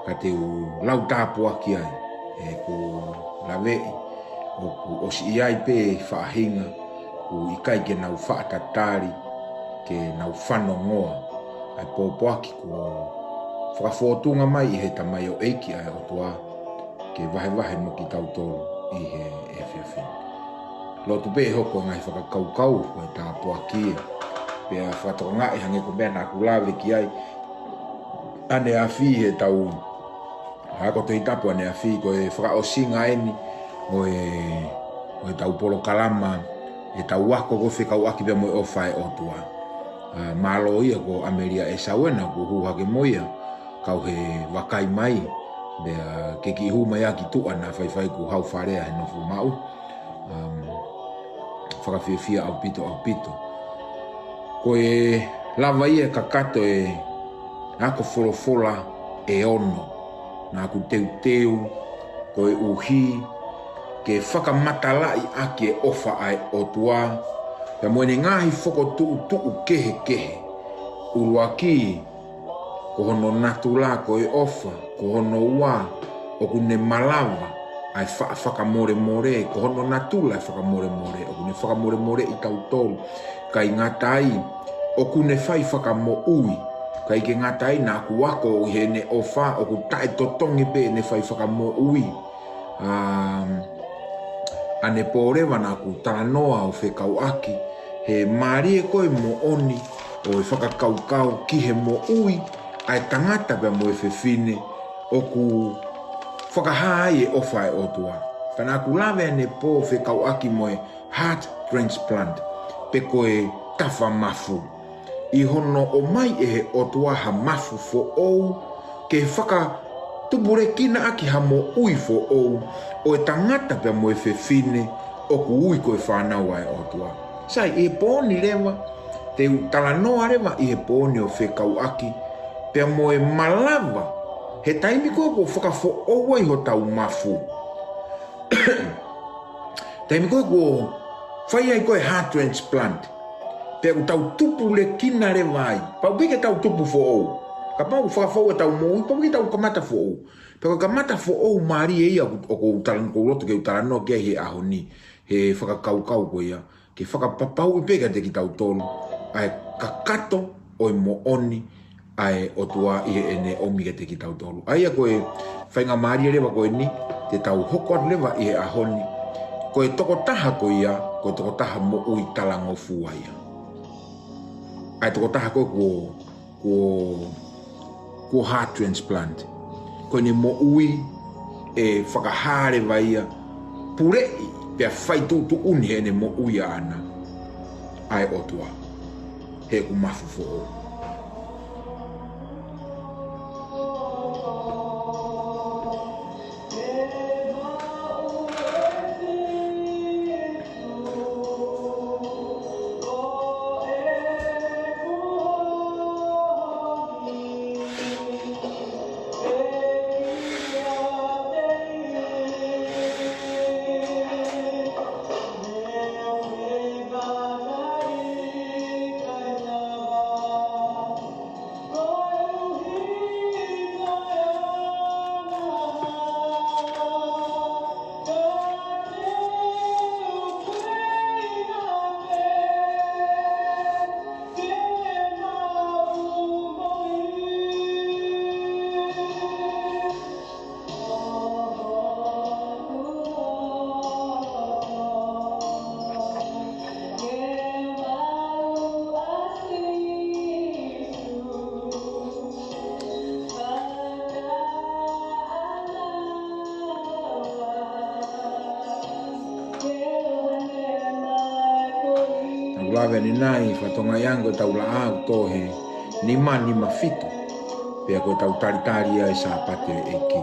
ka te o lau tāpua ki ai, ko lawei, o si iai pe whaahinga, ko ikai ke nau whaatatari, ke nau whano ngoa, ai pōpoaki ko whakawhotunga mai i he tamai o eiki ai o tua, ke wahe mo ki tautoro i he e whiawhini. Lotu pe hoko ngai whakakaukau ko e tāpuaki e, pea whatokongai hange ko mea nā kulawe ki ai, ane a whi he tau, hako te itapu ane a whi ko e whakaosinga eni, o e tau polo kalama, e tau wako ko whikau aki pia mo e ofa e otua. Malo ia ko Ameria e sawena ko huhake moia, kau he wakai mai, bea ke ki hu mai aki tu ana whai ko hau wharea he nofu mau, whakawhiawhia au pito. Ko e lava ia ka kato e ako wholofola e ono, nā ku teu, ko e uhi, ke whakamatalai ake e ofa ai o tua, pia moene ngahi whoko tuu kehe, urua ki, ko hono natula ko e ofa, ko hono ua, o kune malava, ai whakamore, ko hono natula ai whakamore, o kune whakamore i tautolu, kai ngatai, o kune whai whakamo ui, kai ke ngatai nā ku wako i he ne ofa, o ku tae totongi pe ne whai whakamo ui, ane pōrewa nā ku tānoa o whekau aki, he marie koe mo oni, o e whakakaukau ki he mo ui, ai tangata pia mo e whiwhine, o ku whakahai e ofa e otua. Pena ku lawe ane pō whekau aki mo e heart transplant, pe koe tawha mafu. I hono o mai e he otua ha mafu fo ou, ke whaka tupure kina aki ha mo ui fo ou, o e tangata pia mo e whiwhine, o ku ui koe whanau ai otua. Sai, i he pōni rewa, te talanoa rewa i he pōni o whekau aki, pia mo e malava, he taimi koe ko whakafo oua i ho tau mafu. Taimi koe ko whai ai koe heart transplant, pia ko tau tupu le kina rewa ai, pau pike tau tupu fo ou, ka pau whakafo e tau moui, pau pike tau kamata fo ou, pia ko kamata fo ou maari e ia o ko roto ke utalanoa kia he ahoni, he whakakaukau ko ia, ke whakapapau i peka te ki tau tolu, ai kakato o i mo oni, ai o tua i ene omi ke te ki tau tolu. Ai a koe whainga maari rewa koe ni, te tau hokot rewa i he ahoni, koe toko taha ko ia, koe toko taha mo ui talango fua ia. Ai toko taha koe ko heart transplant. Koe ni mo ui e whakahare wa ia, purei, pia whai tūtu uni ene mo ui ana, ai o tua, he ku mafu fo o. Lawe ni nai whatonga yango tau la au tohe ni mani mawhito pia koe tau taritari ai sa pate eki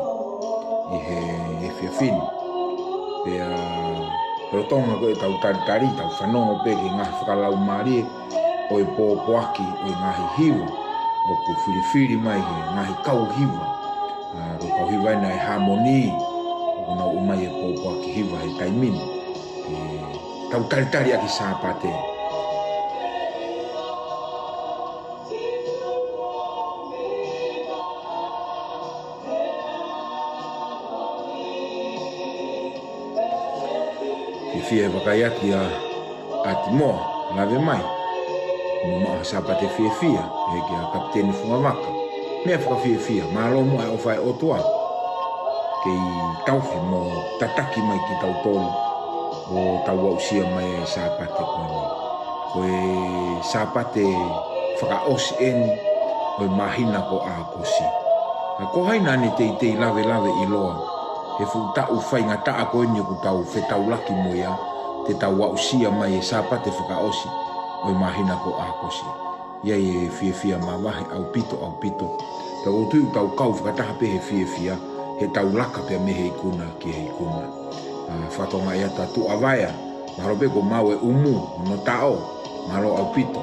i he whiawhini pia rotonga koe tau taritari tau whanongo peke ngahi whakalau marie o i pōpoaki o i ngahi hiwa o ku whiriwhiri mai he ngahi kau hiwa ko kau hiwa ina e harmoni o kuna umai e pōpoaki hiwa he taimini tau taritari aki sa pate e fia wakaiaki a Timoa lave mai mo ma sapate fia e ke a kapteni Fungavaka mea whakawhia malo mo e o whai o tua kei tauwhi mo tataki mai ki tau tolu o tau wausia mai e sapate koe sapate whakaosi eni o mahina ko a kosi ko haina ni te lave i loa e fu tau whainga taa koe ni ku tau whetau laki mo ia te tau wausia mai e sapate whakaosi o mahina ko a kosi ia e fia mawahe au pito te o tui tau kau whakataha pe he fia he tau laka pe me he ikuna ki he ikuna whatonga ia tatu awaya marope ko mau e umu no tao malo au pito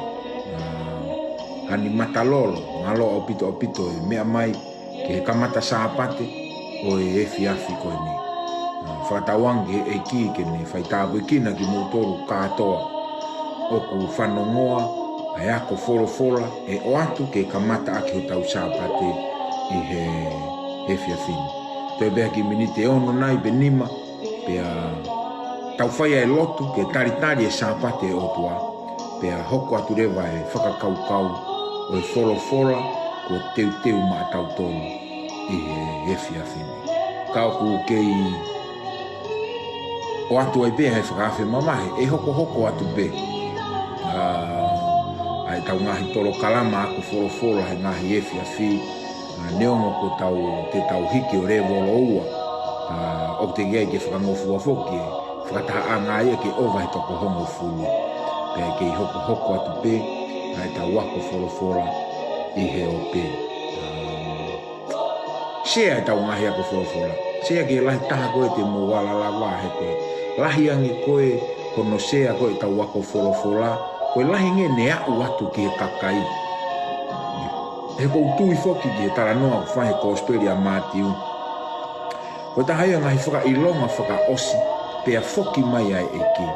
hani matalolo malo au pito e mea mai ke he kamata sapate o e fiafi koe ni whatawangi e ki ke ne whaitabu e kina ki motoru katoa o ku whanongoa ai ako folofola e o atu ke kamata ake o tau sapate i he fiafini te bea ki minite ono nai benima pea tau whaia e lotu ke taritari e sapate o tua pea hoko atu rewa e whakakaukau o e folofola ko teu maa tau tonu i he fiafini kauku kei o atu ai pea he whakawhi mamahe e hoko atu pe ai tau ngahi tolo kalama aku folofola he ngahi e fiafi neongo ko te tau hiki o rewo lo ua o te gei ke whakangofu a foki whakataha anga ia ke ova he toko hongo fulu pea kei hoko atu pe ai tau wako folofola i he o pe sea e tau ngahi ako folofola sea ke lahi taha koe te mo wala lawa he koe lahi angi koe kono sea koe tau wako folofola koe lahi nge ne au atu ki he kakai he kou tui foki ki he taranoa ku whahe ko Australia mātiu koe tahai ngahi whaka ilonga whaka osi pea foki mai ai eki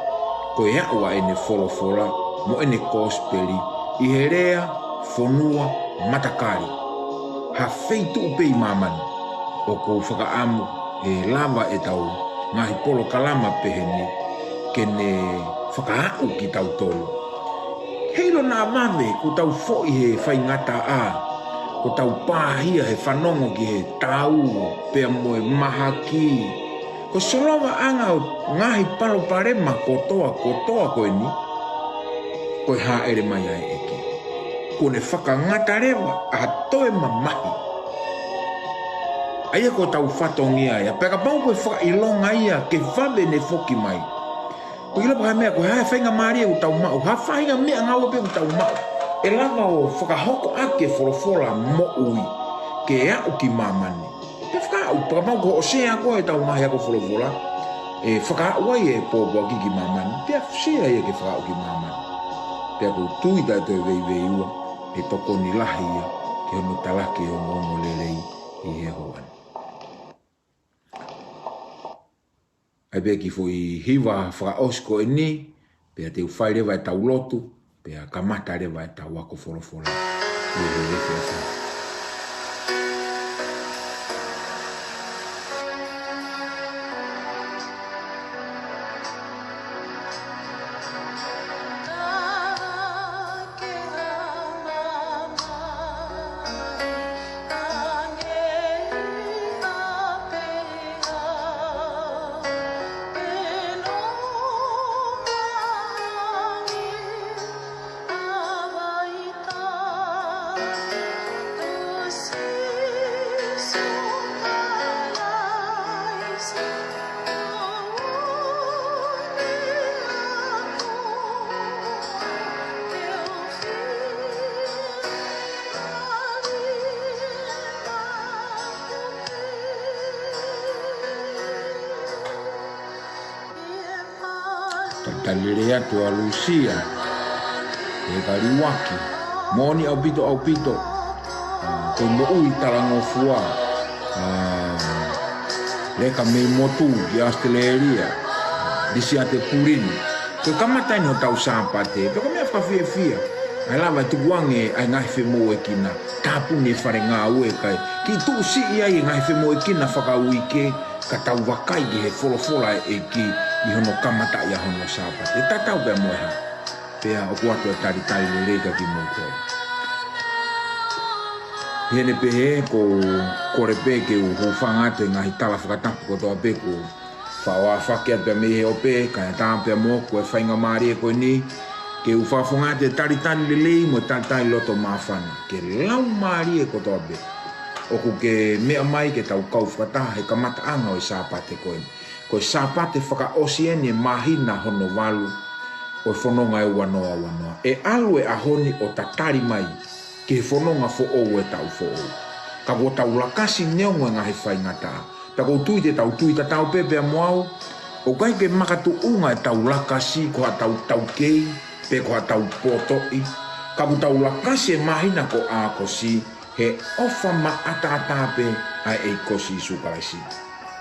koe au a ene folofola mo ene kospeli i he rea fonua matakari ha feitu upei mamani o kou whakaamu e lava e tau ngahi polo kalama pehene kene whakaau ki tau tolu heilo nā mame ko tau foi he whaingata a ko tau pāhia he whanongo ki he tau pea moe mahaki ko solowa anga o ngahi palo parema kotoa koe ni koe ha ere mai ai eki ko ne whakangata rewa a toe mamahi aia ko tau whatongia ia peka pau koe whakailonga ia ke whabe ne foki mai ko ila paha mea koe hae whainga maria u tau mau ha whainga mea ngaua pe u tau mau e lava o whakahoko ake folofola mo ui ke au ki mamani pe whakau peka pau ko o sea koe tau mahi ako folofola e whakau ai e pōpua ki mamani pe sea ia ke whakau ki mamani pe ako tui tai toi vei ua e toko ni lahi ia ke hono talake o ngongo lelei i he hoan ai pe ki foi hiwa whakaosko e ni pe te uwhai rewa e tau lotu pe a kamata rewa e tau wako folofola i he refiasa talere atu a Lucia e kariwaki moni au pito koe mo ui talango fua leka mei motu ki Australia disi ate purini koe kamataini o tau sampate peko mea whawhiawhia ai lava e tukuange ai ngahi whemo e kina tāpuni e whare ngā ue kai ki tū si i ai ngahi whemo e kina whakau ike ka tau wakai ki he wholofola e ki I hono kamata ia hono sapate. Tatau pe moeha. Pea o kuato e tari tari le lega ki moutou. Hene pe he ko kore pe ke u hufanga te ngahi tala whakatapu ko toa pe ko whaoa whakia pe me he o pe, ka e taa pe mo ko e whainga maari e koe ni, ke u whafonga te tari tari le lei mo tari tari loto mawhana. Ke lau maari e ko toa pe. O ku ke mea mai ke tau kau whakataha he kamata anga o e sāpate koe. Ko e sāpate whaka osiene mahina hono walu o e whanonga e wanoa wanoa. E alu e ahoni o tatari mai ke whanonga fo o e tau fo o. Ka ko tau lakasi neongo e ngahi whaingata. Ta ko tui te tau tui ta tau pepe a moau. O kai ke makatu unga e tau lakasi ko ha tau kei, pe ko ha tau potoi. Ka ko tau lakasi e mahina ko a kosi. He ofa ma ata pe ai e kosi sukaraisi.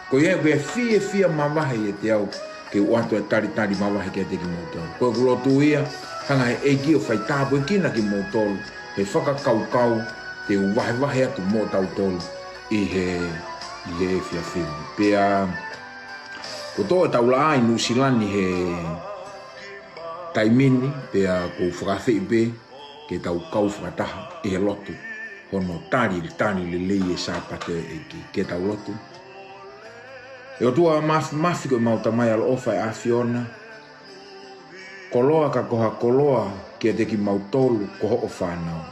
Ko ye ke fie mawahe e te au ke uato e tari mawahe ke te ki motolu. Ko e kulotu ia hanga e ki o whai tāpu e kina ki motolu. He whakakau te wahe atu mo tau tolu i he fia whini. Pea ko tō e tau la ai Nusilani he taimini pea ko whakawhi pe ke tau kau whakataha i he lotu. Hono tari le lei e sāpate e ki ke tau lotu. E o tua mafi koe mauta mai alo ofa e Awhiona. Koloa ka koha koloa ke te ki mautolu koho o whanau.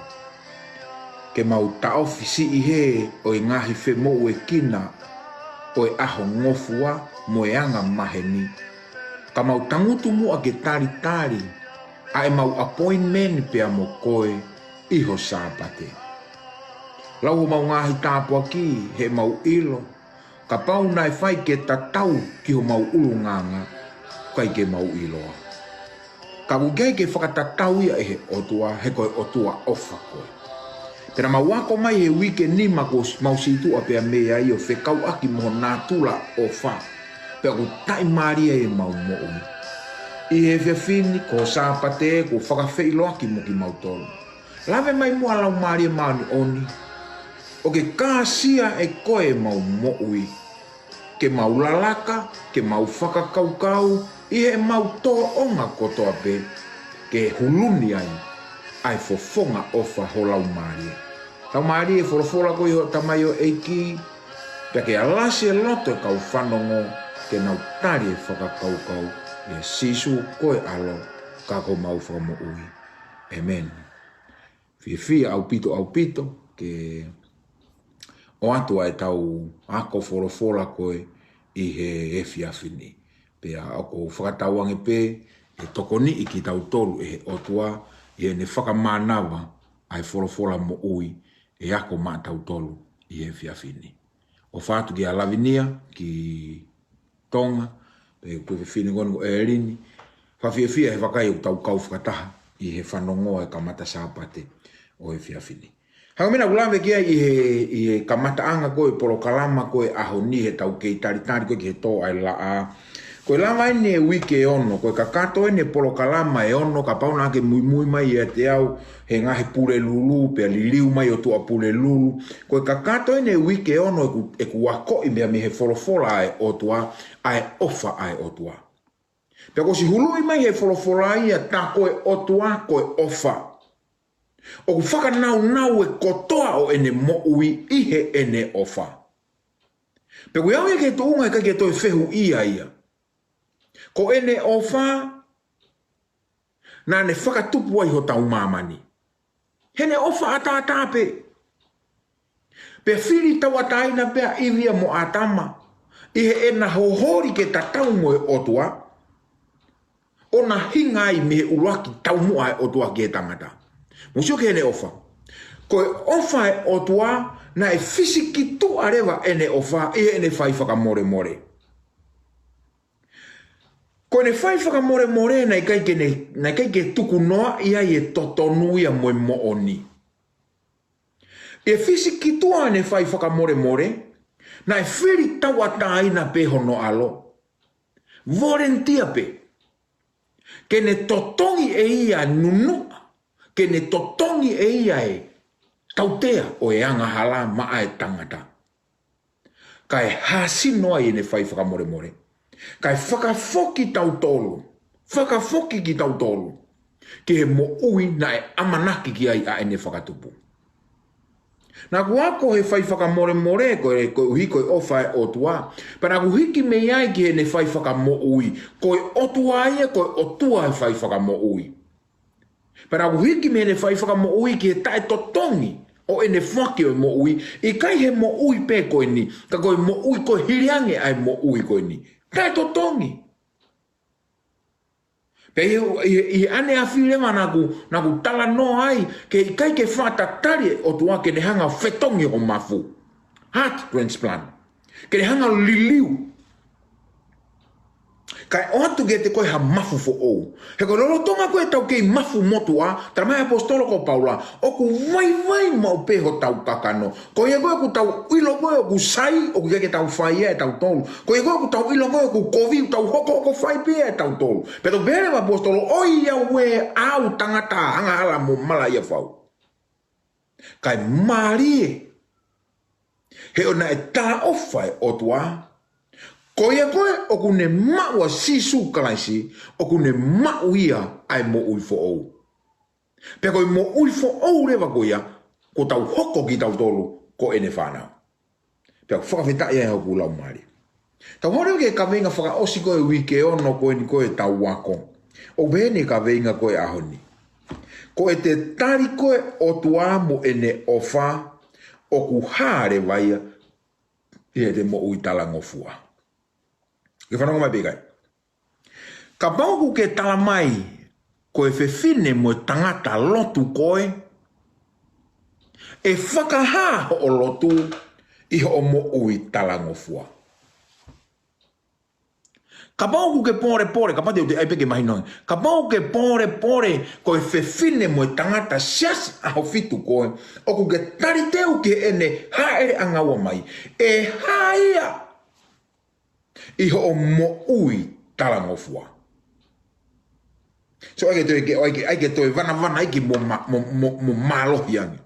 Ke mau taofi si i he o i ngahi whe mo e kina o e aho ngofua mo e anga maheni. Ka mau tangutu mua ke tari a e mau appointment pea mo koe iho sāpate. Lau mau ngahi tāpua ki he mau ilo. Ka pau nai whai ke tatau ki ho mau ulunganga kai ke mau iloa. Ka ugai ke whakatatau ia e he otua he koe otua ofa koe. Pera mau wako mai he wike ni mako mau situ a pea mea i o whekau aki mo nā tula ofa. Pea ku tai maria e mau mo'ui. I he whiawhini ko sāpate ko whakawhei loaki mo ki mau tolu. Lawe mai mua lau maria maani oni. O ke kāsia e koe mau mo'ui. Ke mau lalaka, ke mau whakakaukau, i he mau tō onga kotoa pe, ke huluni ai fofonga ofa ho lau maria. Lau maria e wholofola koe ho tamai o eiki, pe ke alasi e loto e kau whanongo, ke nau tari e whakakaukau, e sisu koe alo, kako mau whakamo'ui. Amen. Fia au pito, ke o atua e tau ako wholofola koe i he whiawhini. Pea ako whakatauange pe e tokoni i ki tau tolu e he otua i he ne whakamanawa ai wholofola mo ui e ako maa tau tolu i he whiawhini. O whātu ki a Lavinia, ki Tonga, pe koe whiwhini kono e rini, whawhiawhia he whakai o tau kau whakataha i he whanongoa e kamata sāpate o he whiawhini. Hanga mena ulawe kia i he kamata anga koe polo kalama koe aho ni he tau kei tari koe ki he tō ai la a. Koe lama ene e wike e ono, koe ka kato ene polo kalama e ono, ka pauna ake mui mai e te au, he ngahi pule lulu, pea liliu mai o tua pule lulu. Koe ka kato ene e wike e ono e ku wako i mea me he wholofola ai o tua, ai ofa ai o tua. Pea ko si hului mai he wholofola ia ta koe o tua, koe ofa. O ku whakanau e kotoa o ene mo'ui i he ene ofa. Pe ku iau e ke tuunga e ka ke toi whehu ia. Ko ene ofa na ne whakatupu ai ho tau mamani. Hene ofa ata pe. Pe whiri tau ataina pea iwia mo atama. I he ena hohori ke tatau mo e otua. O na hinga i me he uruaki tau mua e otua ke tangata. Musio ke ene ofa. Koe ofa e otua na e fisiki tu arewa ene ofa i ene whai whakamore. Koe ne whai whakamore na kai ke tuku noa ia i e totonuia moe mooni. E fisiki tua ne whai whakamore na e whiri tau ataina pe hono alo. Vorentia pe. Ke ne totongi e ia nunu. Ke ne totongi e ia e tautea o e anga hala maa e tangata. Ka e hasi noa i ne whai whakamore. Kai whakafoki tau tolu. Whakafoki ki tau tolu. Ki he mo ui na e amanaki ki ai a ene whakatupu. Nā ku ako he whai whakamore more koe uhi koe ofa e otua. Pana ku hiki me ai ki he ne whai whakamo ui. Koe otua ia koe otua he whai whakamo ui. Pana ku hiki me ne whai whakamo ui ki he tae totongi. O ene whaki o mo ui. I kai he mo ui pe koe ni. Ka koe mo ui koe hiriange ai mo ui koe ni. Tae totongi. Pe i ane a whilewa na ku tala no ai ke i kai ke whātatari o tua ke ne hanga whetongi o mafu. Heart transplant. Ke ne hanga liliu. Kai o atu ke te koe ha mafu fo ou. He koe lolo tonga koe tau kei mafu motua, tara mai apostolo ko Paula, o ku vai mau peho tau kakano. Ko ia koe ku tau ilo koe o ku sai, o ku keke tau whai e tau tolu. Ko ia koe ku tau ilo koe o ku kovi, tau hoko whai pia e tau tolu. Pero bere apostolo, o ia ue au tangata hanga hala mo mala ia whau. Kai marie. He ona e tā ofai o tua, ko ia koe o kune maua sisu kalaisi, o kune mau ia ai mo ui fo ou. Pea koe mo ui fo ou rewa ko ia, ko tau hoko ki tau tolu, ko ene whanau. Pea ko whakawheta ia hau ku lau maari. Tau hore ke ka venga whaka osi koe wike ono koe ni koe tau wako. O bene ka venga koe ahoni. Ko e te tari koe o tua mo ene ofa, o ku haare waia, i te mo ui tala ngofua. Ke whanonga mai pekai. Ka pauku ke tala mai, ko e whewhine mo tangata lotu koe, e whakaha o lotu, i ho mo ui tala ngofua. Ka pauku ke pore, ka pati o te aipeke mahi noi, ka pauku ke pore, ko e whewhine mo tangata sias aho fitu koe, o ku ke tari teu ke ene haere angaua mai, e haia, i ho mo ui tala ngofua. So aike toi vana aike mo malohi angi.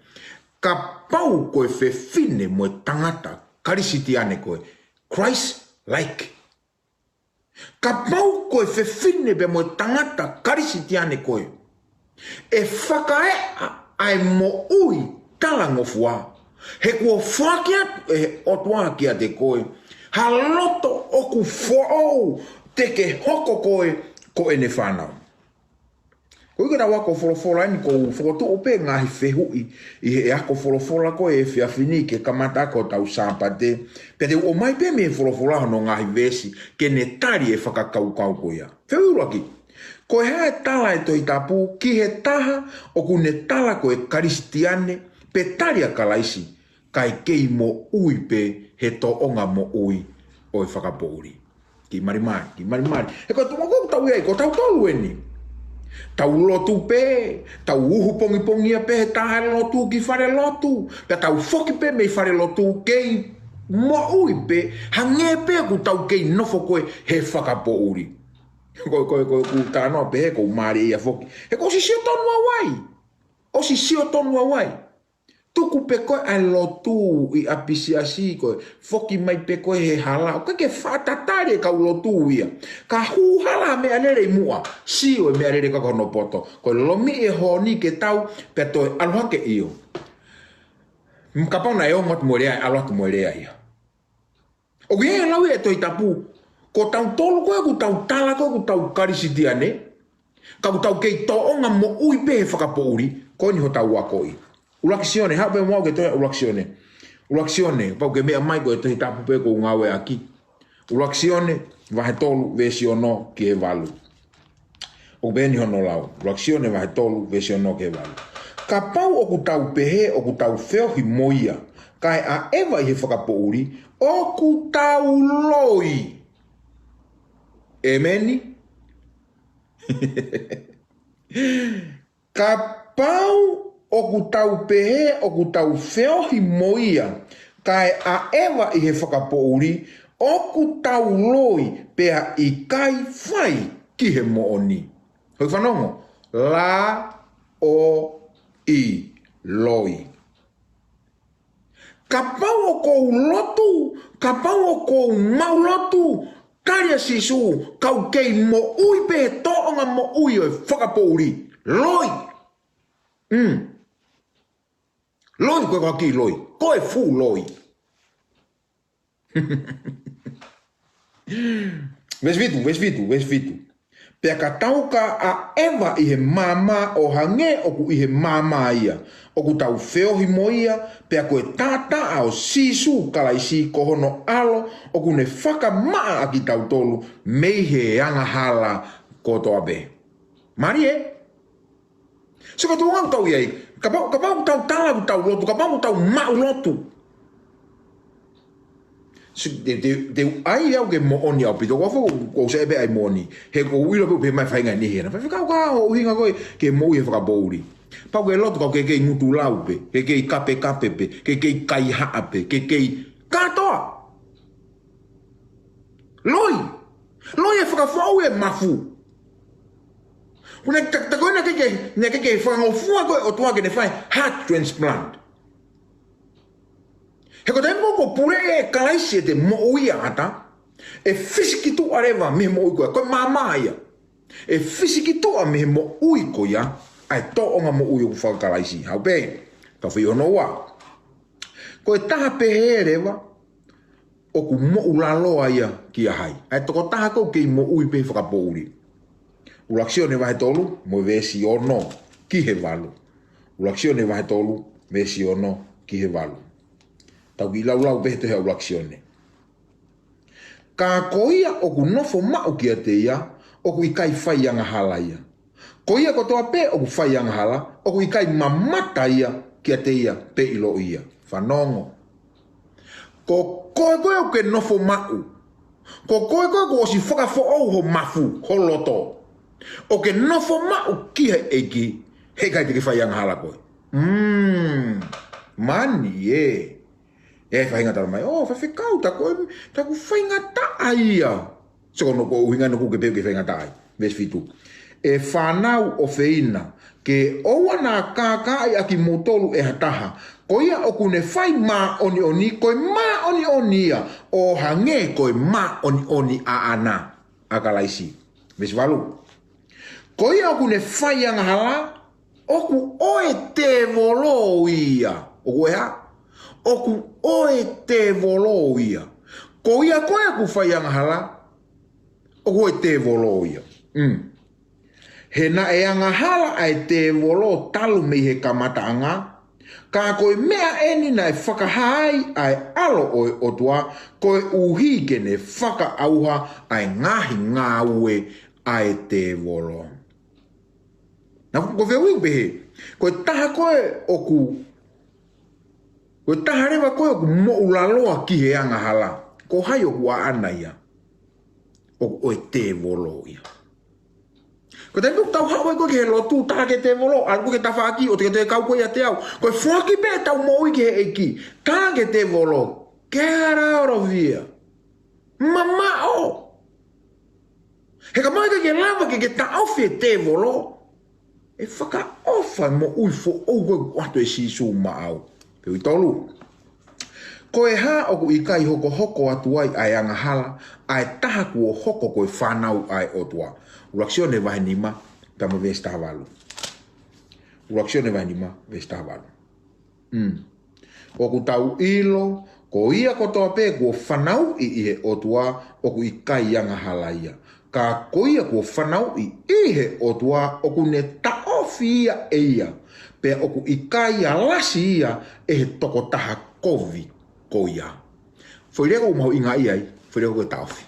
Ka pau koe whewhine mo tangata karisiti ane koe. Christ-like. Ka pau koe whewhine be mo tangata karisiti ane koe. E whakae ai mo ui tala ngofua. He kua whakia e otua kia te koe. Ha loto oku fo'ou teke hoko koe ko ene whanau. Koe kera wako wholofola ni ko whokotu ope ngahi whehui i he ako wholofola koe e whiawhini ke kamata ko tau sāpate. Pete o mai pe me wholofola hono ngahi vesi ke ne tari e whakakaukau koea. Wheuraki, koe hae tala e toi tapu ki he taha o ku ne tala koe karistiane pe tari a kalaisi kai kei mo ui pe he to onga mo ui o e whakapouri. Ki marimari. He koe tumako tau iai, ko tau tolu eni. Tau lotu pe, tau uhu pongi pe, he tahe lotu ki whare lotu. Pea tau whoki pe mei whare lotu kei mo ui pe, hange pe ku tau kei nofo koe he whakapouri. Koe ku tānoa pe he kou maari ia whoki. He ko si sio tonua wai. O si sio tonua wai. Tuku pe koe ai lotu i apisiasi koe. Foki mai pe koe he hala. O ke whatatare kau lotu ia. Ka hu hala me anere mua. Sio e me anere kakono poto. Koe lomi e honi ke tau pe toi aluhake iyo. Mkapana e ongat morea aluhake morea ia. O kia e lau e toi tapu. Ko tau tolu koe ku tau tala koe ku tau karisitiane. Ka ku tau kei to onga mo ui pe he whakapouri. Koe ni ho tau wakoi. Ulaksione, hape mwau ke toi ulaksione. Ulaksione, pau ke mea mai koe tohi tapu pe ko ngawe aki. Ulaksione, vahe tolu vesi ono ki he valu. O beni hono lau. Ulaksione, vahe tolu vesi ono ki he valu. Ka pau o ku tau pehe, o ku tau whiohi moia. Kai a ewa i he whakapouri, o ku tau loi. Emeni? Ka pau o ku tau pehe, o ku tau whiohi moia, kai a ewa i he whakapouri, o ku tau loi pea i kai whai ki he mooni. Hoi whanongo, la o i loi. Ka pau o kou lotu, ka pau o kou mau lotu, Karia sisu kau kei mo ui pe toonga mo ui o whakapouri. Loi. Loi koe kaki loi. Koe fu loi. Ves vitu. Pea ka tauka a ewa i he mama o hange oku i he mama ia. Oku tau feohi mo ia, pea koe tata o sisu kalaisi kohono alo, oku ne whaka maa aki tau tolu, mei he anga hala kotoa be. Mari e? So ka tuangau tau iei, ka pau tau talau tau lotu, ka pau tau mau lotu. Te ai au ke mo oni au pito ko se be ai moni he ko uilo pe mai fainga ni hena fa ka o hinga ko ke mo ye fa bouri pa ko lot ko ke ngutu lau pe ke kape pe ke kai ha pe ke kato loi e fa fo e mafu kuna ta ko na ke fa ngo fu ko o to ke ne fa heart transplant. He ko tempo ko pure e kalaisi te mo ui ata, e fisiki tu arewa me mo ui koia, koe mamaia. E fisiki tu a me mo ui koia, ai to onga mo ui uku whakalaisi. Hau pe, ka whi ono wa. Koe taha pe he rewa, oku mo ulaloa ia ki a hai. Ai toko taha kou kei mo ui pe whakapouri. Ulaksio ne wahe tolu, mo vesi ono ki he walu. Ulaksio ne wahe tolu, vesi ono ki he walu. Tau ki lau pehe te hea ulaksione. Ka koia oku nofo mau ki a te ia, oku i kai whai anga hala ia. Koia kotoa pe oku whai anga hala, oku i kai mamata ia ki a te ia pe ilo ia. Whanongo. Ko koe o ke nofo mau. Ko koe ko osi whakafo au ho mafu, ho loto. O ke nofo mau ki he eki, he kai te ke whai anga hala koe. Mani e. E whainga tara mai, whawhikau, taku whainga taai ia. Soko no ko uhinga no ke peo ke whainga taai. Ves fitu. E whanau o whina, ke oua nā kākai aki motolu e hataha, ko ia oku ne whai mā oni, koe mā oni ia, o hange koe mā oni a ana, a kalaisi. Ves walu. Ko ia oku ne whai anga hala, oku oe te volo ia. Oku e ha? Oku oe te volo ia. Ko ia koe aku whai anga hala, oku oe te volo ia. He na e anga hala ai te volo talu mei he kamata anga, ka koe mea eni na e whakahai ai alo oe otua, koe uhi ke ne whaka auha ai ngahi ngā ue ai te volo. Nā ko whewing pehe, koe taha koe oku koe taha rewa koe oku mo ulaloa ki he anga hala. Ko hai oku a ana ia. Oku oe te volo ia. Ko te nuk tau hawa koe ke he lotu taha ke te volo. Alku ke tawha aki o te kau koe a te au. Koe whaki pe tau moi ke he eki. Taha ke te volo. Get out of here. Mama o. He ka mai ke lava ke ta awhi te volo. E whaka ofa mo ui fo au koe watu e sisu ma au. Peu i tolu. Koe ha oku i kai hoko atu ai ai anga hala, ai taha kua hoko koe whanau ai otua. Ulaksione vahe nima, tamo vesi taha walu. Ulaksione vahe nima, vesi taha walu. Oku tau ilo, ko ia kotoa pe kua whanau i he otua, oku i kai anga hala ia. Ka ko ia kua whanau i he otua, oku ne taofi ia e ia. Pe oku i kai a lasi ia e he toko taha kovi ko ia. Whaireko umahu inga iai, whaireko koe taofi.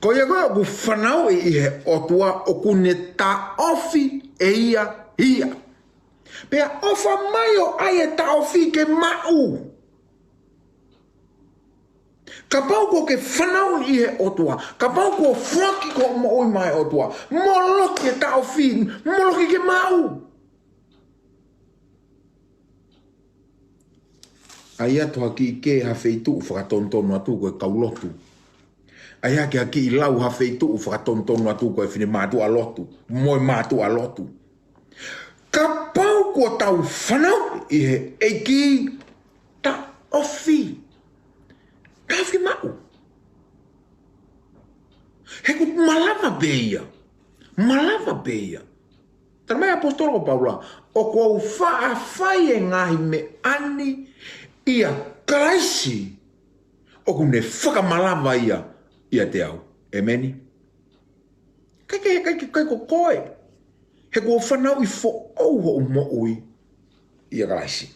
Ko ia koe oku whanau i he otua oku ne taofi e ia ia. Pe ofa mai o ai e taofi ke mau. Ka pau ko ke whanau i he otua. Ka pau ko whaki ko mo oi mai otua. Moloki e tau fin. Moloki ke mau. Ai atu haki i ke hawheitu whakatontonu atu koe kaulotu. Ai haki haki i lau hawheitu whakatontonu atu koe whine mātu a lotu. Moi mātu a lotu. Ka pau ko tau whanau i he eiki ta ofi. Tawhi mau. beia. Malava beia. Tamai apostolo Paula. O ko whaafai e ngahi me ani ia kaisi. O ku ne whakamalava ia te au. Emeni. Kai ko koe. He ko whanau I fo au ho mo ui ia kaisi.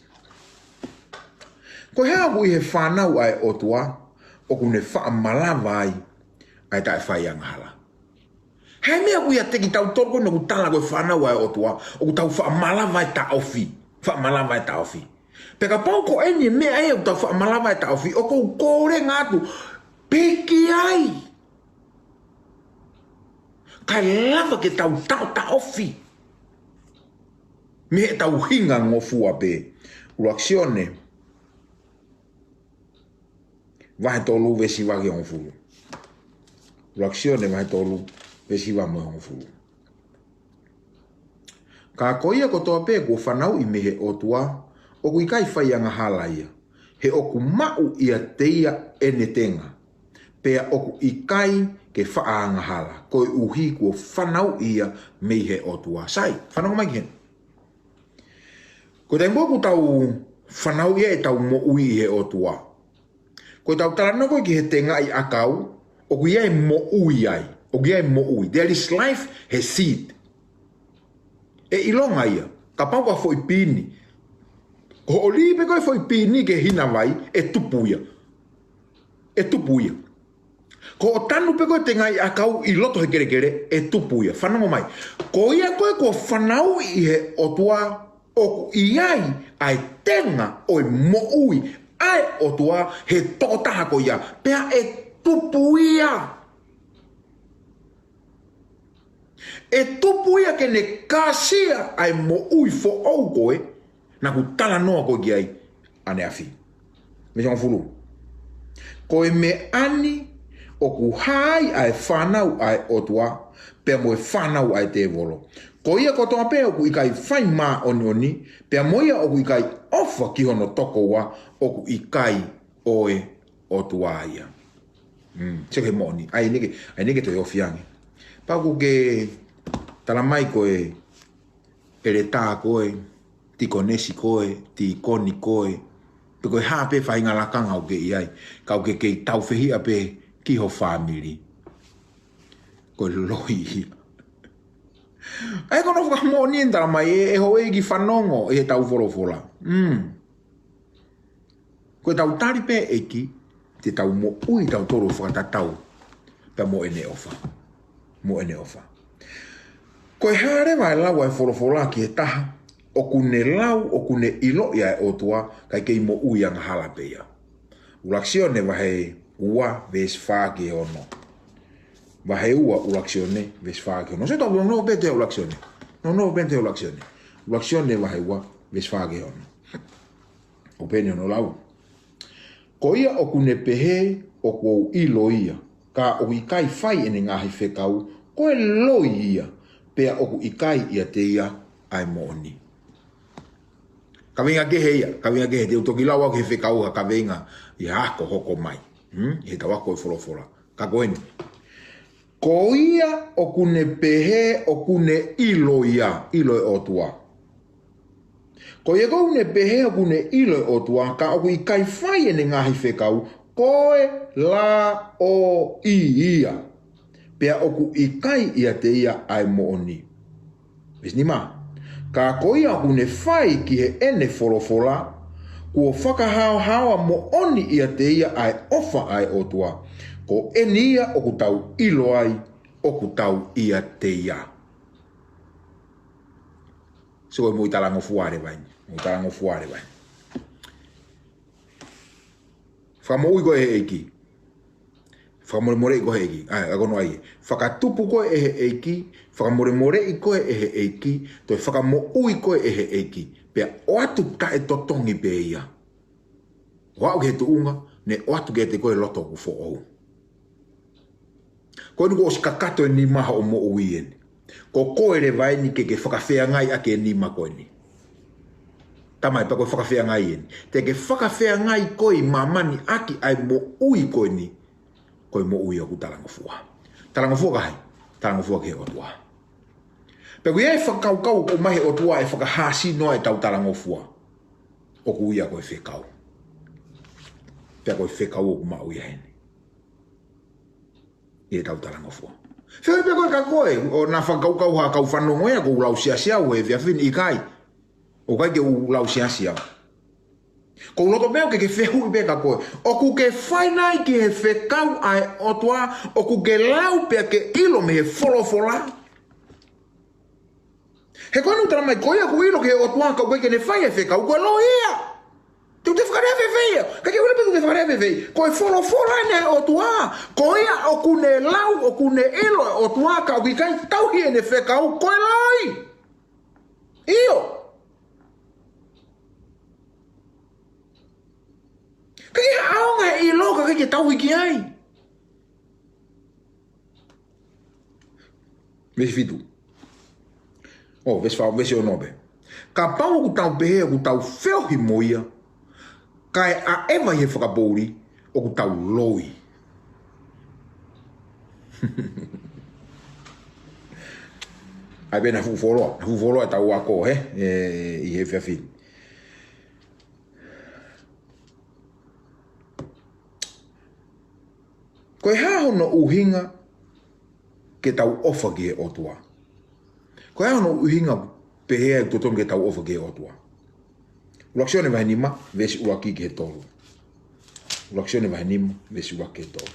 Ko hea ui he whanau ai o tua. O ku ne whakamalava ai tae whai anghala. Hei mea kui a teki tau torko na ku tala koe whanau ai o tua. O ku tau whaamalawa e ta ofi. Whaamalawa e ta ofi. Peka pau ko eni mea e o tau whaamalawa e ta ofi. O kou kore ngātu. Peki ai. Kai lava ke tau ta ofi. Me e tau hinga ngofua pe. Uraksione. Vahe tolu vesi wage ngofulu. Uraksione vahe tolu. Pesi wa mo ngofulu. Ka koia ko toa pe ko whanau I mehe o tua, o ku ikai whai anga halaia. He o ku mau ia teia ene tenga. Pea o ku ikai ke whaanga hala. Ko uhi ko whanau ia mehe o tua. Sai, whanau mai hen. Ko te mbo ku tau whanau ia e tau mo ui he o tua. Ko tau talana koe ki he tenga I akau, o ku ia e mo ui ai. O gia mo ui. There is life, he seed. E ilonga ia. Ka pau ka foi pini. Ko oli pe koe foi pini ke hina vai, e tupuia. E tupuia. Ko o tanu pe koe te ngai a kau I loto he kere, e tupuia. Whanango mai. Ko ia koe ko whanau I he o tua, o iai ai tenga o mo ui. Ai o tua he totaha ko ia. Pea e tupuia. E tupu ia ke ne kasia ai mo ui fo au koe na ku tala noa koe ki ai ane afi. Me se fulu. Koe me ani o ku hai ai whanau ai otua pe mo e whanau ai te volo. Ko ia ko toa pe o ku ikai whai mā oni pe mo ia o ku ikai ofa ki hono toko wa o ku ikai oe otua ia. Seke moni. Ai neke to ofiangi. Pa ku ke tala mai koe ere tā koe, ti konesi koe, ti koni koe, pe koe hape whainga lakanga o ke iai, kau ke kei tau whehia pe ki ho whamiri. Koe loi ia. Ai kono whaka ni tala mai, e ho e ki whanongo, e he tau whorofola. Koe tau tari pe eki, te tau mo ui tau toro whakatatau, pe mo ene ofa. Mo ene ofa. Koe hare vai lau ai whorofola ki he taha, o kune lau, o kune ilo ia e otua, kai kei mo ui anga halapeia. Ulaksione vahe ua ves whaki ono. Vahe ua ulaksione ves whaki ono. Se tau no pente ulaksione. No pente ulaksione. Ulaksione vahe ua ves whaki ono. O pene ono lau. Ko ia o kune pehe o kou ilo ia, ka o ikai whai ene ngahi whekau, koe loi ia. Pea oku ikai ia te ia ai mooni. Kawenga ke heia, kawenga ke he te utoki lau au he whekau ha kawenga I hako hoko mai. He tawako e wholofola. Ka koeni. Ko ia o kune pehe o kune ilo ia, ilo e otua. Ko ia kune pehe o kune ilo e otua, ka oku ikai whai ene ngahi whekau, koe la o ia. Pea oku ikai ia te ia ai mooni. Vis ni ma. Ka koia oku ne whai ki he ene wholofola, kua whakahao hawa mooni ia te ia ai ofa ai otua. Ko eni ia oku tau ilo ai, oku tau ia te ia. So mui talango fuare vai. Mui talango fuare vai. Whamo ui koe he eiki. Whakamore ko he eiki. Agono ai. Whakatupu koe e he eiki. Whakamore I koe e he eiki. Toi whakamo ui koe e he eiki. Pea o atu ta e totongi pe ia. O au ke he tuunga, ne o atu ke te koe loto ku fo ou. Koe nuko o sikakato e ni maha o mo ui eni. Ko koe re vai ni ke whakawhea ngai ake ni ma koe ni. Tamai pa koe whakawhea ngai eni. Te ke whakawhea ngai koe mamani aki ai mo ui koe ni. Koe mo ui o ku talango fua. Talango fua kahai. talango fua ke o tua. Pe ku ia whakau o mahi o tua e whakahasi noa e tau talango fua. O ku ia koe whekau. Pe koe whekau o ku mau ia hene. I e tau talango fua. Whia pe koe ka koe, o na whakau ha kau whanongo ea ko ulau sia o e via whini i kai. O kai ke ulau sia. Ko loto meo ke whehu i peka koe. O ku ke whainai ki he whekau ai o tua, o ku ke lau pia ke ilo me he wholofola. He koe nutara mai koe a ku ilo ke o tua kau koe ke ne whai e whekau, koe lo ia. Tu te whakarea whewhea. Ka ke ule pe tu te whakarea whewhea. Koe wholofola ne o tua. Koe a o ku ne lau, o ku ne ilo o tua kau ki kai tauhi e ne whekau, koe loi. Iyo. Kaya aonga e loka kaya tau iki ai. Vesi fitu. Oh, vesi o nobe. Ka pau ku tau pehe ku tau feo hi moia. Kai a eva he whakapouri o ku tau loi. Ai bena hufoloa e tau ako he. I he whiawhini. Koe haho no uhinga ke tau ofa ki he otua. Koe haho no uhinga pehea e totomi ke tau ofa ki he otua. Ulaksione vai nima, vesi uaki ki he tolu. Ulaksione vai nima, vesi uaki ki he tolu.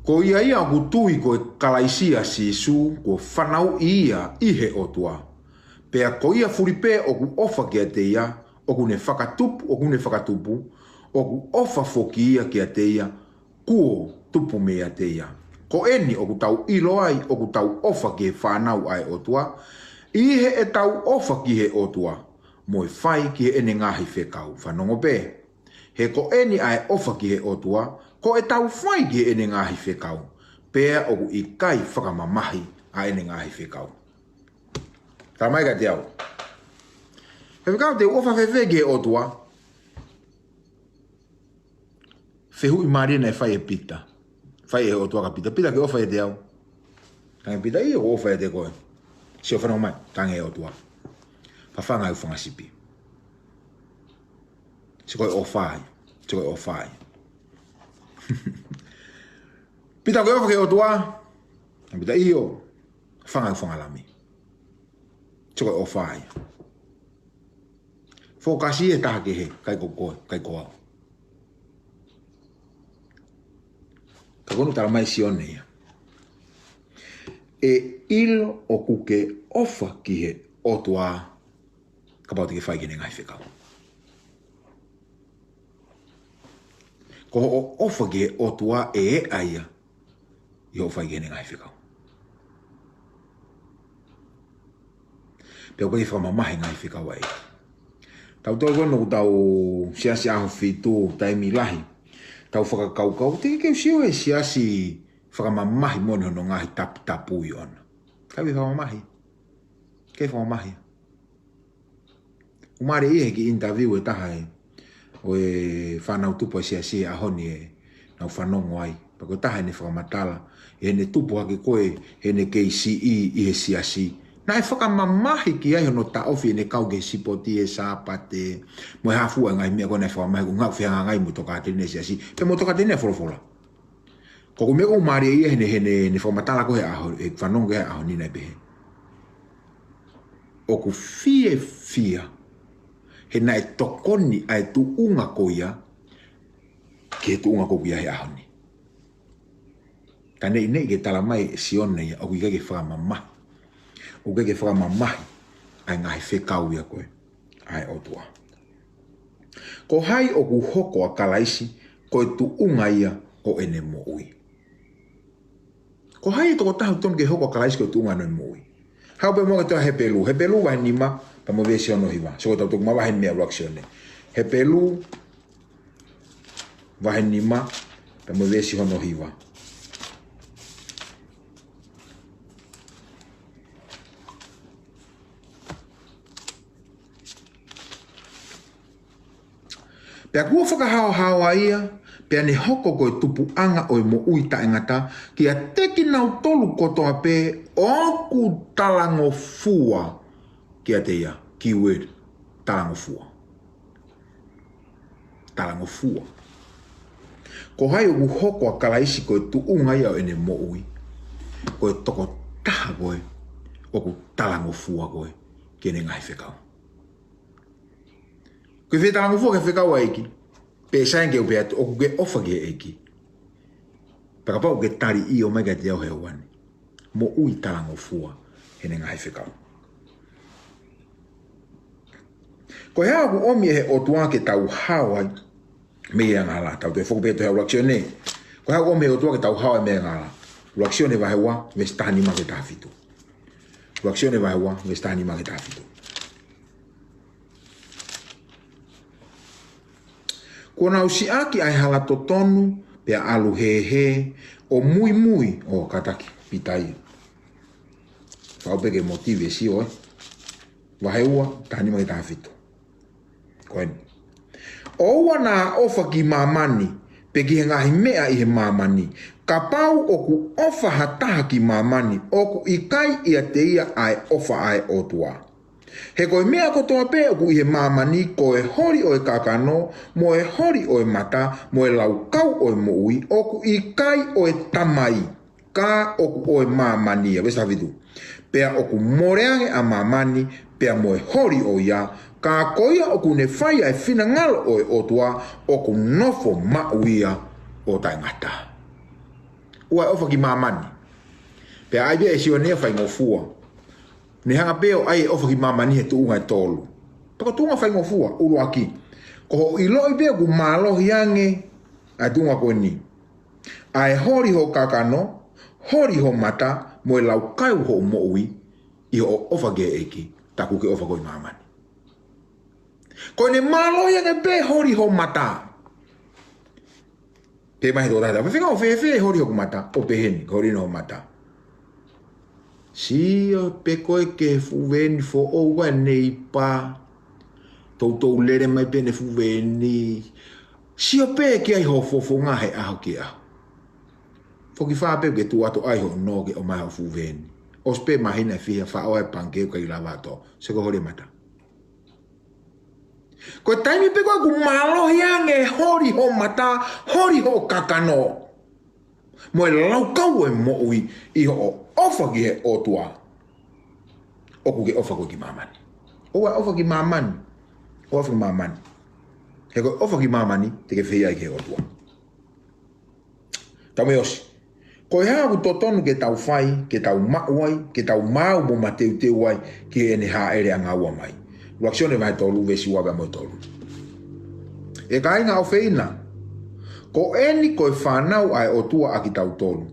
Ko ia ku tui koe kalaisia sisu, ko whanau ia i he otua. Pea ko ia furipe o ku ofa ki a te ia, o ku ne whakatupu, o ku ofa foki ia ki a te ia, kuo tupu me a te ia. Ko eni o ku tau ilo ai, o ku tau ofa ki he whanau ai otua, i he e tau ofa ki he otua, mo e whai ki he ene ngahi whekau, whanongo pe. He ko eni ai ofa ki he otua, ko e tau whai ki he ene ngahi whekau, pea o ku i kai whakamamahi a ene ngahi whekau. Tā mai ka te au. He whekau te ofa whewhe ki he otua, whehu i marina e whai e pita. Whai e otua ka pita. Pita ke ofa e te au. Tange pita i o ofa e te koe. Si o whanau mai, tange e otua. Whawhanga u whangasipi. Si koe ofai. Si koe ofai. Pita ke ofa ke otua. Tange pita i o. Whanga u whangalami. Si koe ofai. Fokasi e taha ke he. Kai ko koe. Kai ko au. Ka konu tala mai si one ia. E ilo o kuke ofa ki he otua ka pau te ke whai kene ngai whekau. Ko o ofa ki he otua e aia i ho whai kene ngai whekau. Pea koe whamamahe ngai whekau ai. Tau tau kono ku tau siasi aho whitu taimi lahi. Tau whakakaukau, te keu sio e siasi whakamamahi mone hono ngahi tapu i ona. Kawi whamamahi. Kei whamamahi. Umare ihe ki interview e taha e. O e whanau tupo e siasi e ahoni e nau whanongo ai. Pako taha ne whakamatala. E ne tupo hake koe he ne KCE i he siasi. Na e whakamamahi ki ai hono ta ofi ne kau ke sipoti e sāpate. Mo e hafua ngai mea kone whamamahi ku ngau whianga ngai mo toka atene siasi. Pe mo toka atene wholofola. Koko mea kou maari ia hene whamatala ko he aho, he whanongo he aho nina e pehe. O ku fia. He na e tokoni a e tu unga ko ia, ke tu unga ko ia he aho ni. Ka nei ke tala mai sione ia, o ku ika ke whakamamahi. O ke whakamamahi, ai ngahi whekau ia koe, ai otua. Ko hai o ku hoko a kalaisi, ko e tu unga ia o ene mo ui. Ko hai toko tahu tonu ke hoko a kalaisi ko e tu unga no e mo ui. Hau pe mo ke toa he pelu. He pelu wahi nima, pa mo vesi ono hiwa. So ko tau tuku ma wahi mea reaksione. He pelu, wahi nima, pa mo vesi ono hiwa. Pea kua whakahao ia, pea ne hoko koe tupu anga o mo ui ta ingata, ki a teki nau tolu kotoa pe, oku talango fua, ki a te ia, keyword, talango fua. Talango fua. Ko hai o hoko a kalaisi koe tu unga ia o ene mo ui, koe toko taha koe, oku talango fua koe, ki ene ngai whekau. Koe whi talango fua ke whekau a eki, pe saenge o pe atu, oku ke ofa ke eki. Pakapau ke tari i o mega te au heo wane. Mo ui talango fua, ene ngai whekau. Ko hea ku omi e o tua ke tau hawai, me ia ngala, tau te whokupeto hea uraksione. Ko hea ku omi e o tua ke tau hawai me ia ngala. Uraksione wahewa, me stahani ma ke tahafitu. Uraksione wahewa, me stahani ma ke tahafitu. Ko nau si aki ai hala totonu, pea alu he, o mui, o kataki, pitai. Whaupeke motive si oi. Wahewa, tahani ma ke tahafitu. Koen. Oua na ofa ki mamani, pe ki he ngahi mea i he mamani. Ka pau oku ofa hataha ki mamani, oku ikai ia te ia ai ofa ai o tua. He koe mea kotoa pe oku i he mamani, ko e hori o e kakano, mo e hori o e mata, mo e laukau o e moui, oku ikai o e tamai, ka oku o e mamani, a vesta vidu. Pea oku moreange a mamani, pea mo e hori o ia, ka koia oku ne whai ai whina ngalo o e otua, oku nofo mauia o tai ngata. Ua e ofa ki mamani. Pea ai bea e siwa nea whai ngofua. Ne hanga peo ai e ofa ki mamani he tuunga e tolu. Taka tuunga whai ngofua, ulu aki. Ko i loi bea ku malohi ange, ai tuunga koe ni. Ai hori ho kakano, hori ho mata, mo e lau kaiu ho moui, i ho ofa ge eki, taku ke ofa koe mamani. Ko ne malo ia ke pe hori ho mata. Pe mai do rada. Fe fe hori ho mata. O pe hen hori no mata. Si o pe koe ke fuweni fo o wa nei pa. Toto lere mai pe ne fuweni. Si o pe ke ai ho fo nga he a ke a. Fo ki fa pe ke tu ato ai ho no ke o mai ho fuweni. O spe mai na fi fa o e panke ko i lavato. Se ko hori mata. Ko taimi pe ko malo yange hori ho mata, hori ho kakano. Mo e lau kau e mo ui i ho ofa ki he o tua. Oku ke ofa ko ki mamani. Owa ofa ki mamani. Ofa ki mamani. He ko ofa ki mamani te ke whia ki he o tua. Tame osi. Ko hea ku totonu ke tau whai, ke tau mauai, ke tau mau mo mateu te wai ki ene ha ere anga ua mai. Reaksione vai tolu vesi waga mo tolu. E ka inga o feina. Ko eni koe whanau ai o tua aki tau tolu.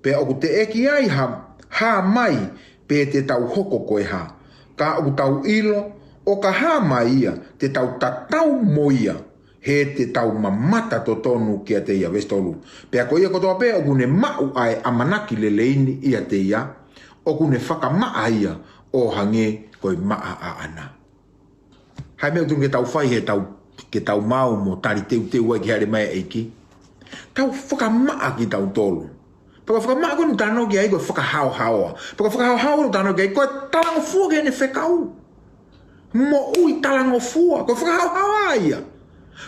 Pe oku te eki ai ha mai pe te tau hoko koe ha. Ka oku tau ilo o ka ha mai ia te tau tatau moia. He te tau mamata to tonu kia te ia vestolu. Pe a koia kotoa pe oku ne mau ai amanaki leleini ia te ia. Oku ne whakamaa ia o hange koe maa a ana. Hai mea tunu ke tau whai he ke tau mau mo tari teu wai ki haere mai eiki. Tau whakamaa ki tau tolu. Paka whakamaa koe nu tāno ki ai koe whakahao. Paka whakahao nu tāno ki ai koe talango fua ke ne whekau. Mo ui talango fua. Koe whakahao aia.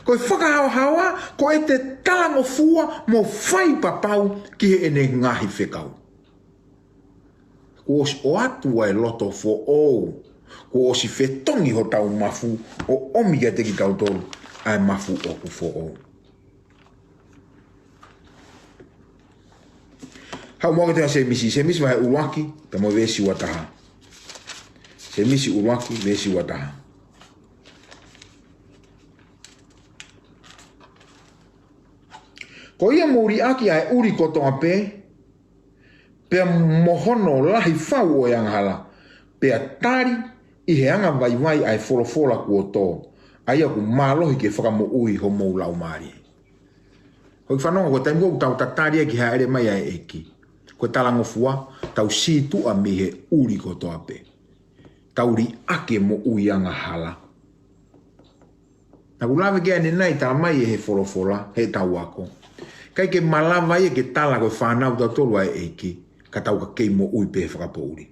Koe whakahao koe te talango fua mo whai papau ki he ene ngahi whekau. Ko o atu ai loto fo ou. Ko o si whetongi ho tau mafu o omi kia te ki tau tolu ai mafu o ku fo o. Hau mua ke se misi vai uruaki, ta mo vesi wataha. Se misi uruaki, vesi wataha. Ko ia muri aki ai uri koto ape, pe mohono lahi fau o yang hala, pe atari i he anga vai ai folofola ku o tō, ai aku malohi ke whakamo ui ho mou lau maari. Hoi whanonga ko taimu o tau tatari ki haere mai ai eki. Ko talango fua, tau situ a mi he uri koto ape. Tau ri ake mo ui anga hala. Na kulave ke ane nai ta mai he folofola he tau ako. Kai ke malava ye ke tala ko whanau ta tolu ai eiki. Ka tau ka kei mo ui pe whakapouri.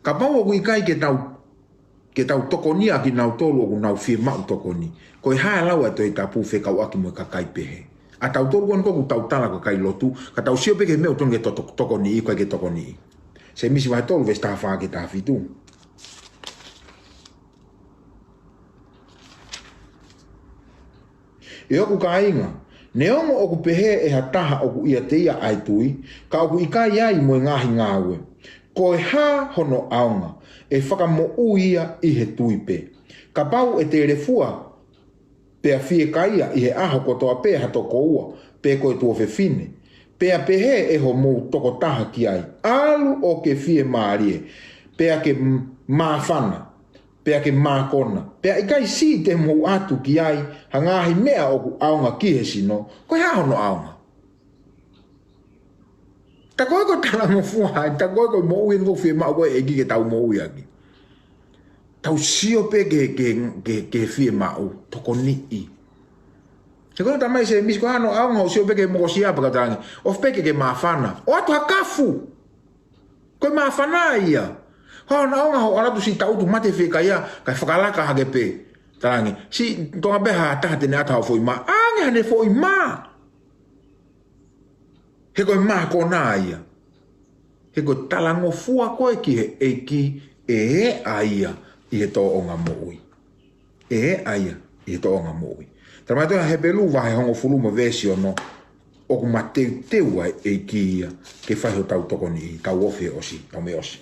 Ka pau o kui kai ke tau tokoni aki nau tolu o ku nau fie mau tokoni. Ko i hae lau ato i tapu fe kau aki mo ka kai pehe. A tau tolu kon ko ku tau tala ko kai lotu. Ka tau sio pe ke meo ton ke tokoni i kai ke tokoni i. Se misi vai tolu ves taha whaa ke taha fitu. E oku ka inga, ne ongo oku pehe e ha taha oku ia te ia ai tui, ka oku ika iai mo ngahi ngāwe. Ko e ha hono aonga, e whakamo uia i he tui pe. Ka pau e te refua, pe a fie ka ia i he aho kotoa pe ha toko ua, pe koe tuo fe fine. Pe a pehe e ho mou toko taha ki ai, alu o ke fie maarie, pe a ke maafana, pe a ke mākona. Pe a ikai si te mou atu ki ai, hangahi mea oku aonga ki he sino, koe ha hono aonga. Ta koe ko tala mo fuai, ta koe ko mo ui ngo fie mao koe eki ke tau mo ui aki. Tau sio pe ke fie mao, toko ni i. Se koe tamai se misi ko hano aonga o sio pe ke moko siapa ka tangi, of pe ke maafana. O atu hakafu, koe maafana ia. Hau na onga ho aratu si tautu mate whika ia, kai whakalaka hage pe. Tarangi, si tonga beha taha tene ata hau fwoi ma, ange hane fwoi ma. He koe ma kona ia. He koe talango fua koe ki he eiki e aia i he tō onga moui. E aia i he tō onga moui. Taramai toa he pelu wahe hongo fuluma vesi ono, oku ma teu ai eiki ia, ke whaiho tau tokoni i, tau ofi osi, tau me osi.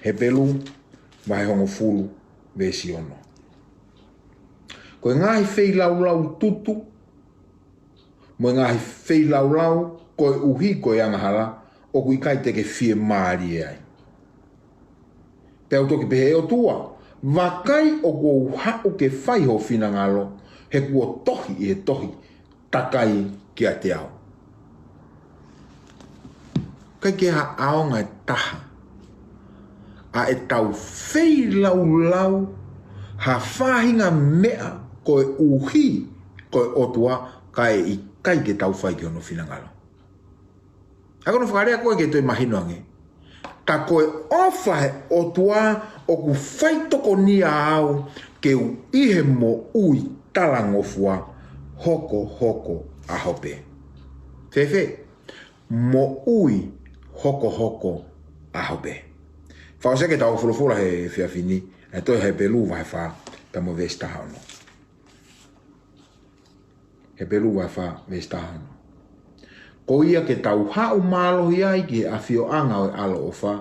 He pelu, vai hongo fulu, vesi ono. Koe ngahi whei lau tutu, mo ngahi whei lau, koe uhi koe angahara, o kui kai teke fie maari ai. Pea utoki pehe o tua, wakai o kou hau ke whaiho whina ngalo, he kua tohi i he tohi, takai ki a te ao. Kai ke ha aonga e taha, a e tau whei lau, ha whahinga mea koe uhi koe otua kai i kai ke tau whai ki ono whinangalo. Ako no whakarea koe ke toi mahino ange. Ta koe ofa he otua o ku whai toko nia au ke u ihe mo ui talangofua hoko a hope. Fefe, mo ui hoko a hope. Whao ke tau fulofula he whiawhini, e toi he pelu vai wha, pe mo vesta hauno. He pelu vai wha vesta hauno. Ko ia ke tau hau mālohi ai ki a whio anga o alo ofa,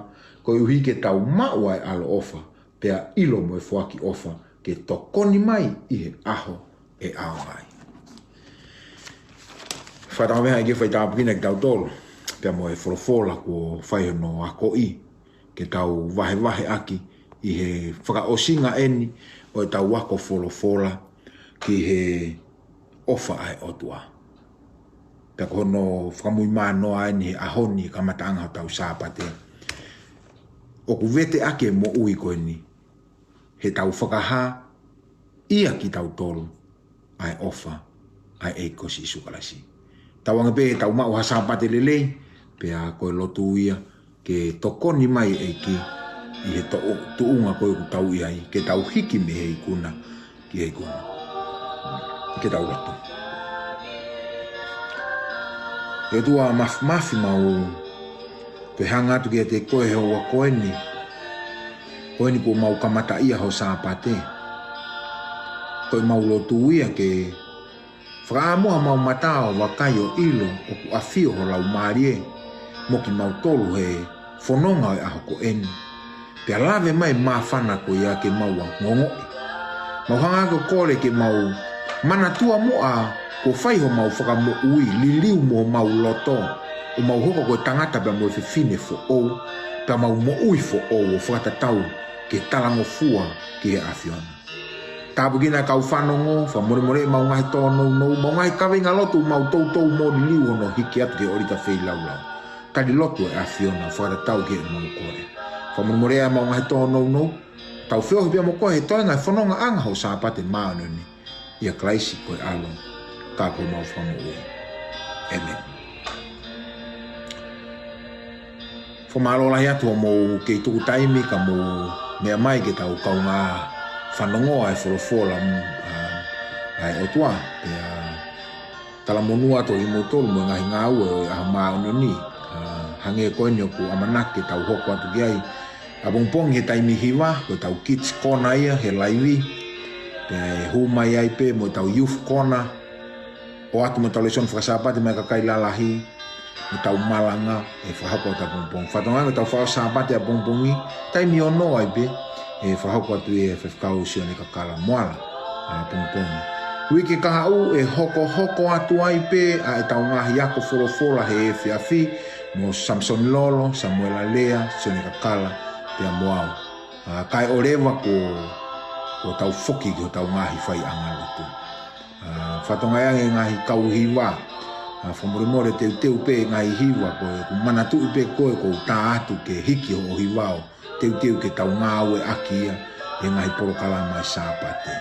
ko uhi ke tau mau ai alo ofa, pe a ilo mo e whaki ofa, ke tokoni mai i he aho e ao ai. Whaitama meha i ke whai tāpukina ki tau tolo, pe mo e fulofula ko whaihono a ko i, ke tau wahe aki i he whakaosinga eni o e tau wako folofola ki he ofa ai otua. Pea kono whakamui mānoa eni he ahoni ka mataanga o tau sāpate. O ku vete ake mo ui koe ni, he tau whakaha ia ki tau tolu ai ofa ai eikosi sukalasi. Tau angape he tau mau ha sāpate lelei, pea koe lotu ia, ke tokoni mai eiki i he tuunga koe ku tau iai, ke tau hiki me hei kuna ki hei kuna. Ke tau lotu. E tua mafi mau pe hangatu ki te koe he ua koe ni po mau kamata ia ho sāpate. Koe mau lotu ia ke whaamoha mau matao wakai o ilo o ku awhio ho lau maarie mo ki mau tolu he whanonga e aho ko eni. Pea lawe mai mawhana ko ia ke mau a ngongoi. Mau hanga ko kore ke mau manatua moa ko whaiho mau whakamo ui liliu mo mau loto. O mau hoko ko tangata pia mo e whiwhine fo ou. Pea mau mo ui fo ou o whakatatau ke talango fua ki he awhiona. Tāpu kina kau whanongo, wha more mau ngahi tōnou nou, mau ngahi kawinga lotu mau tautou mo liliu ono hiki atu ke orita whei laulau. Kari lotu e awhiona, whakatatau ke e mau kore. Wha more mau ngahi tōnou nou, tau whiohi pia mo koe he toenga e whanonga anga ho sāpate maano ni. ia klaisi koe alo ka koe mau whamu ue. Amen. Whamalola atu mo ke tuku taimi ka mo mea mai ke tau kaunga whanongoa e wholofola ai otua pe tala monua to i motolu mo ngahi ngā ue o aha maono ni hange koe ni oku amanake tau hoko atu ki ai a bongpong he taimi hiwa ko tau kids corner ia he laivi pe hu mai ai pe mo tau youth corner o atu mo tau leson whakasapati mai kakai lalahi mo tau malanga e whahako ata bongpong whatonga mo tau whakasapati a bongpongi taimi ono ai pe e whahako atu e whewkau sio ni kakala moala a bongpongi wiki kahau e hoko atu ai pe a e tau ngahi ako wholofola he e whiawhi mo Samson Lolo, Samuel Alea, Sione Kakala, pia moau. Kai orewa ko tau foki ki o tau ngahi whai angalutu. Whatonga e ngahi kau hiwa. Whamorimore teu pe ngahi hiwa ko manatu pe koe ko tā atu ke hiki o hiwao. Teu ke tau ngāu e akia e ngahi porokala mai sāpate.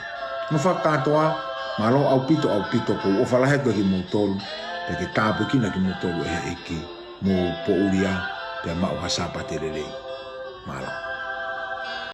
No whakatoa, malo au pito ko o whalahe koe ki motolu, pe ke tāpu kina ki motolu e eki mo po uria pe mau hasapate lelei. Malo.